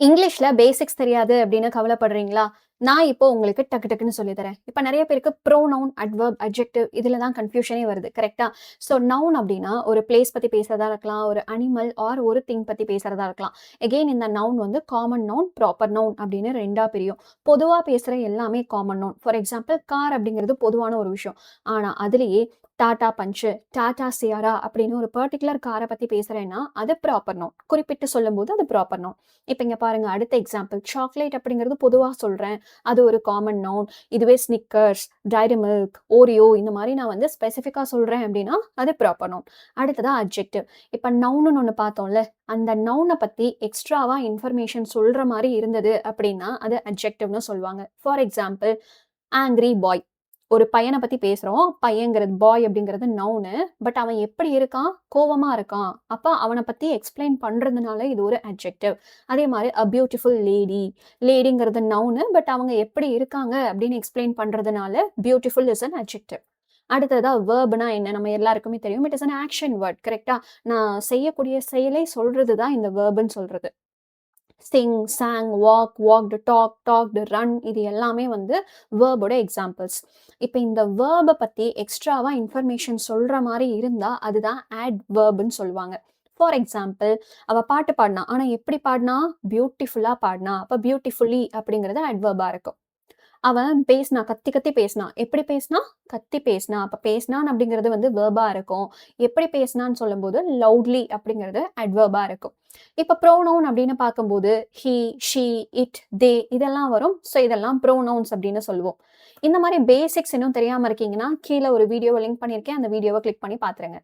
இங்கிலீஷ்ல பேசிக்ஸ் தெரியாது அப்படின்னு கவலைப்படுறீங்களா? நான் இப்போ உங்களுக்கு டக்கு டக்குன்னு சொல்லி தரேன். இப்ப நெறைய பேருக்கு ப்ரோனவுன், அட்வெர்ப், அட்ஜெக்டிவ் இதுல தான் கன்ஃப்யூஷனே வருது. கரெக்ட்டா? ஸோ நவுன் அப்படின்னா ஒரு பிளேஸ் பத்தி பேசுறதா இருக்கலாம். ஒரு அனிமல் ஆர் ஒரு திங் பத்தி பேசுறதா இருக்கலாம். எகெயின் இந்த நவுன் வந்து காமன் நவுன், ப்ராப்பர் நவுன் அப்படின்னு 2ஆ பிரியும். பொதுவா பேசுற எல்லாமே common noun. For example car அப்படிங்கிறது பொதுவான ஒரு விஷயம். ஆனா அதிலேயே டாடா பஞ்ச், டாடா சியாரா அப்படின்னு ஒரு பர்ட்டிகுலர் கார பத்தி பேசுறேன்னா, அது ப்ராப்பர் நவுன். குறிப்பிட்டு சொல்லும்போது அது ப்ராப்பர் நவுன். இப்ப இங்க பாருங்க அடுத்த எக்ஸாம்பிள். சாக்லேட் அப்படிங்கிறது பொதுவா சொல்றேன். அது ஒரு காமன் நவுன். இதுவே ஸ்னிக்கர்ஸ், டைரி மில்க், ஓரியோ இந்த மாரி நான் வந்து ஸ்பெசிஃபிக்கா சொல்றேன் அப்படின்னா, அது ப்ராப்பர் நவுன். அடுத்ததா அட்ஜெக்டிவ். இப்ப நவுனுன்னு ஒண்ணு பார்த்தோம்ல, அந்த நவுன பத்தி எக்ஸ்ட்ராவா இன்ஃபர்மேஷன் சொல்ற மாரி இருந்தது அப்படின்னா, அது அட்ஜெக்டிவ்னு சொல்லுவாங்க. ஃபார் எக்ஸாம்பிள் ஆங்ரி பாய். ஒரு பையன பத்தி பேசுறோம். பையன்ங்கிறது பாய் அப்படிங்கிறது நவுனு. பட் அவன் எப்படி இருக்கான்? கோவமா இருக்கான். அப்ப அவன பத்தி எக்ஸ்ப்ளைன் பண்றதுனால இது ஒரு அட்ஜெக்டிவ். அதே மாரி அ பியூட்டிஃபுல் லேடி. லேடிங்கிறது நவுனு. பட் அவங்க எப்படி இருக்காங்க அப்படின்னு எக்ஸ்ப்ளைன் பண்றதுனால பியூட்டிஃபுல் இஸ் அன் அட்ஜெக்டிவ். அடுத்ததா வெர்ப்னா என்ன? நம்ம எல்லாருக்குமே தெரியும். It is an action word. கரெக்ட்டா? நான் செய்யக்கூடிய செயலை சொல்றது தான் இந்த வெர்ப்ன்னு சொல்றது. Sing, sang, walk, walked, talk, talked, run இது எல்லாமே வந்து வேர்போட எக்ஸாம்பிள்ஸ். இப்ப இந்த வேர்ப பத்தி எக்ஸ்ட்ராவா இன்ஃபர்மேஷன் சொல்ற மாரி இருந்தா, அதுதான் ஆட்வெர்ப்ன்னு சொல்லுவாங்க. ஃபார் எக்ஸாம்பிள், அவ பாட்டு பாடுனா. ஆனா எப்படி பாடுனா? பியூட்டிஃபுல்லா பாடுனா. அப்ப பியூட்டிஃபுல்லி அப்படிங்கிறது அட்வெர்பா இருக்கும். அவன் பேசினான். கத்தி கத்தி பேசினான். எப்படி பேசினான்? கத்தி பேசினான். அப்ப பேசினான் அப்படிங்கிறது வந்து வெர்பா இருக்கும். எப்படி பேசினான்னு சொல்லும்போது லவுட்லி அப்படிங்கிறது அட்வெர்பா இருக்கும். இப்ப ப்ரோனவுன் அப்படின்னு பார்க்கும்போது ஹி, ஷி, இட், தே இதெல்லாம் வரும். ஸோ இதெல்லாம் ப்ரோனவுன்ஸ் அப்படின்னு சொல்லுவோம். இந்த மாரி பேசிக்ஸ் இன்னும் தெரியாம இருக்கீங்கன்னா, கீழ ஒரு வீடியோவ லிங்க் பண்ணியிருக்கேன். அந்த வீடியோவ கிளிக் பண்ணி பார்த்துருங்க.